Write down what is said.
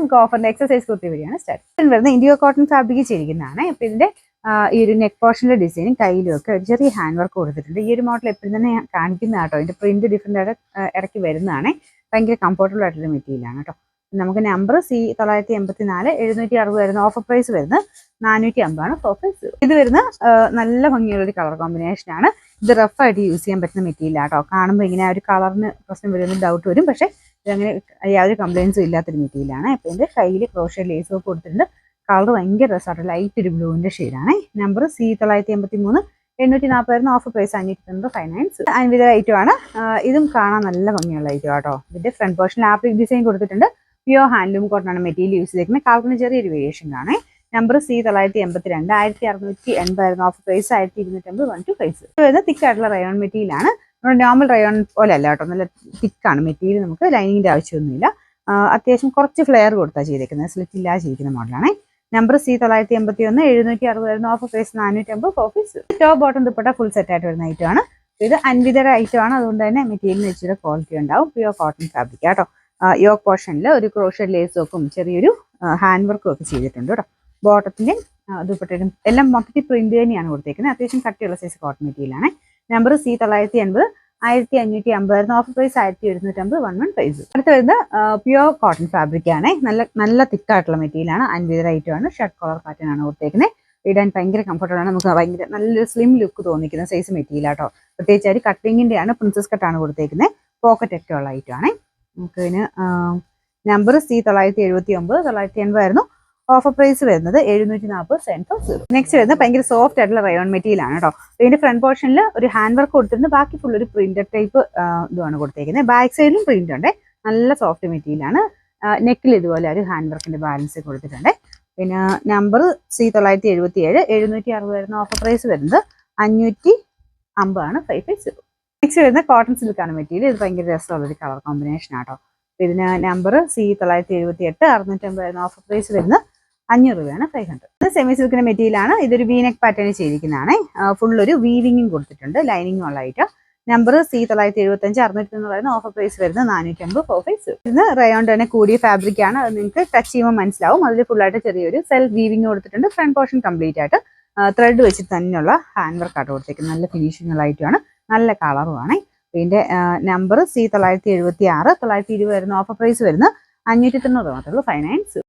നമുക്ക് ഓഫറിന്റെ എക്സസൈസ് കുർത്തി വഴിയാണ് സ്റ്റാർട്ട് വരുന്നത്. ഇൻഡിഗോ കോട്ടൺ ഫാബ്രിക് ചെയ്തിരിക്കുന്നതാണ്. ഇപ്പൊ ഇതിന്റെ ഈ ഒരു നെക്ക് പോർഷനിലെ ഡിസൈനും കയ്യിലും ഒക്കെ ഒരു ചെറിയ ഹാൻഡ് വർക്ക് കൊടുത്തിട്ടുണ്ട്. ഈ ഒരു മോഡൽ എപ്പോഴും തന്നെ കാണിക്കുന്ന കേട്ടോ. ഇതിന്റെ പ്രിന്റ് ഡിഫറെന്റ് ആയിട്ട് ഇടയ്ക്ക് വരുന്നതാണ്. ഭയങ്കര കംഫർട്ടബിൾ ആയിട്ടുള്ള മെറ്റീരിയലാണ് കേട്ടോ. നമുക്ക് നമ്പർ C984 760 വരുന്ന ഓഫർ പ്രൈസ് വരുന്നത് 450 ആണ്. ഓഫർ ഇത് വരുന്ന നല്ല ഭംഗിയുള്ള ഒരു കളർ കോമ്പിനേഷൻ ആണ്. ഇത് റഫായിട്ട് യൂസ് ചെയ്യാൻ പറ്റുന്ന മെറ്റീരിയൽ ആട്ടോ. കാണുമ്പോൾ ഇങ്ങനെ ഒരു കളറിന് പ്രശ്നം വരുന്ന ഡൗട്ട് വരും, പക്ഷേ ഇതങ്ങനെ യാതൊരു കംപ്ലയിൻസും ഇല്ലാത്തൊരു മെറ്റീരിയലാണ്. അപ്പോൾ ഇതിന്റെ കയ്യിൽ ക്രോഷ്യ ലേസ് ഒക്കെ കൊടുത്തിട്ടുണ്ട്. കളർ ഭയങ്കര രസമായിട്ട് ലൈറ്റ് ഒരു ബ്ലൂവിന്റെ ഷെയ്ഡാണ്. നമ്പർ C983 840 വരുന്ന ഓഫർ പ്രൈസ് 595. അതിൻ്റെ ഐറ്റം ആണ്. ഇതും കാണാൻ നല്ല ഭംഗിയുള്ള ഐറ്റം ആട്ടോ. ഇതിന്റെ ഫ്രണ്ട് പോർഷനിൽ ആപ്ലിക് ഡിസൈൻ കൊടുത്തിട്ടുണ്ട്. പ്യൂർ ഹാൻഡ്ലൂം കോട്ടൺ ആണ് മെറ്റീരിയൽ യൂസ് ചെയ്തിരിക്കുന്നത്. കളറിന് ചെറിയൊരു വേരിയേഷൻ കാണേ. നമ്പർ C982 1680 വരുന്ന ഓഫർ പ്രൈസ് 1250 1 to 5. ഇത് തിക്ക് ആയിട്ടുള്ള റയോൺ മെറ്റീരിയൽ ആണ്. നമ്മുടെ നോർമൽ റയോൺ പോലെ അല്ല കേട്ടോ, നല്ല തിക്കാണ് മെറ്റീരിയൽ. നമുക്ക് ലൈനിങ്ങിന്റെ ആവശ്യമൊന്നുമില്ല. അത്യാവശ്യം കുറച്ച് ഫ്ലെയർ കൊടുത്താൽ ചെയ്തേക്കുന്നത്, സ്ലിറ്റ് ഇല്ലാതെ ചെയ്തിരിക്കുന്ന മോഡലാണ്. നമ്പർ C981 760 വരുന്ന offer price 450 office. Top bottom dupatta full set ആയിട്ട് വരുന്ന ഐറ്റം ആണ്. ഇത് അൻവിതയുടെ ഐറ്റം ആണ്. അതുകൊണ്ട് തന്നെ മെറ്റീരിയലിന് ഇച്ചിരി ക്വാളിറ്റി ഉണ്ടാവും. പ്യൂർ കോട്ടൺ ഫാബ്രിക് കേട്ടോ. യോക്ക് പോർഷനിൽ ഒരു ക്രോഷ്യ ലേസ് വർക്കും ചെറിയൊരു ഹാൻഡ് വർക്കും ഒക്കെ ചെയ്തിട്ടുണ്ട് കേട്ടോ. ബോട്ടത്തിന്റെ ദുപ്പട്ടയും എല്ലാം മൊത്തത്തിൽ പ്രിന്റ് തന്നെയാണ് കൊടുത്തേക്കുന്നത്. അത്യാവശ്യം കട്ടിയുള്ള സൈസ് കോട്ടൺ മെറ്റീരിയൽ ആണ്. നമ്പർ C980 1550 വരുന്ന ഓഫർ പ്രൈസ് 1750 1 പ്രൈസ്. അടുത്ത് വരുന്നത് പ്യൂർ കോട്ടൺ ഫാബ്രിക് ആണ്. നല്ല തിക്കായിട്ടുള്ള മെറ്റീരിയൽ ആണ്. അൻവിതയുടെ ഐറ്റം ആണ്. ഷർട്ട് കോളർ പാറ്റേൺ ആണ് കൊടുത്തേക്കുന്നത്. ഇടാൻ ഭയങ്കര കംഫർട്ടബിൾ ആണ്. നമുക്ക് ഭയങ്കര നല്ലൊരു സ്ലിം ലുക്ക് തോന്നിക്കുന്ന സൈസ് മെറ്റീരിയൽ ആട്ടോ. പ്രത്യേകിച്ച് ഒരു കട്ടിങ്ങിന്റെ ആണ്. പ്രിൻസസ് കട്ടാണ് കൊടുത്തേക്കുന്നത്. പോക്കറ്റ് ഒക്കെ ഉള്ള ഐറ്റം ആണ്. നമുക്ക് ഇതിന് നമ്പർ C979 980 ആയിരുന്നു. ഓഫർ പ്രൈസ് വരുന്നത് 740. നെക്സ്റ്റ് വരുന്നത് ഭയങ്കര സോഫ്റ്റ് ആയിട്ടുള്ള റയോൺ മെറ്റീരിയൽ ആണ് കേട്ടോ. ഇതിന്റെ ഫ്രണ്ട് പോർഷനിൽ ഒരു ഹാൻഡ് വർക്ക് കൊടുത്തിട്ടുണ്ട്. ബാക്കി ഫുൾ ഒരു പ്രിന്റഡ് ടൈപ്പ് ഇതുമാണ് കൊടുത്തേക്കുന്നത്. ബാക്ക് സൈഡിലും പ്രിന്റ് ഉണ്ട്. നല്ല സോഫ്റ്റ് മെറ്റീരിയൽ ആണ്. നെക്കിൽ ഇതുപോലെ ഒരു ഹാൻഡ് വർക്കിന്റെ ബാലൻസ് കൊടുത്തിട്ടുണ്ട്. പിന്നെ നമ്പർ C977 760 വരുന്ന ഓഫർ പ്രൈസ് വരുന്നത് 550 ആണ്. 550. നെക്സ്റ്റ് വരുന്ന കോട്ടൺ സിൽക്കാണ് മെറ്റീരിയൽ. ഇത് ഭയങ്കര രസമുള്ളൊരു കളർ കോമ്പിനേഷൻ ആട്ടോ. ഇതിന് നമ്പർ C978 650 വരുന്ന ഓഫർ പ്രൈസ് വരുന്നത് 500 രൂപയാണ്. 500. ഇത് സെമി സിൽക്കിന്റെ മെറ്റീരിയൽ ആണ്. ഇതൊരു വീനെക്ക് പാറ്റേൺ ചെയ്തിരിക്കുന്നതാണ്. ഫുൾ ഒരു വീവിങ്ങും കൊടുത്തിട്ടുണ്ട്. ലൈനിങ്ങും ഉള്ള ഐറ്റം. നമ്പർ C975 690 വരുന്ന ഓഫർ പ്രൈസ് വരുന്നത് 450 4 ഇത് റയോൺ തന്നെ കൂടിയ ഫാബ്രിക് ആണ്. അത് നിങ്ങൾക്ക് ടച്ച് ചെയ്യുമ്പോൾ മനസ്സിലാവും. അതിൽ ഫുള്ളായിട്ട് ചെറിയൊരു സെൽഫ് വീവിങ് കൊടുത്തിട്ടുണ്ട്. ഫ്രണ്ട് പോർഷൻ കംപ്ലീറ്റ് ആയിട്ട് ത്രെഡ് വെച്ചിട്ട് തന്നെയുള്ള ഹാൻഡ് വർക്ക് ആയിട്ട് കൊടുത്തേക്കുന്നത്. നല്ല ഫിനിഷിംഗ് ഉള്ള ഐറ്റമാണ്. നല്ല കളറുമാണ്. ഇതിന്റെ നമ്പർ C976 920 വരുന്ന ഓഫർ പ്രൈസ് വരുന്നത് 590 മാത്രമേ ഉള്ളൂ. 590.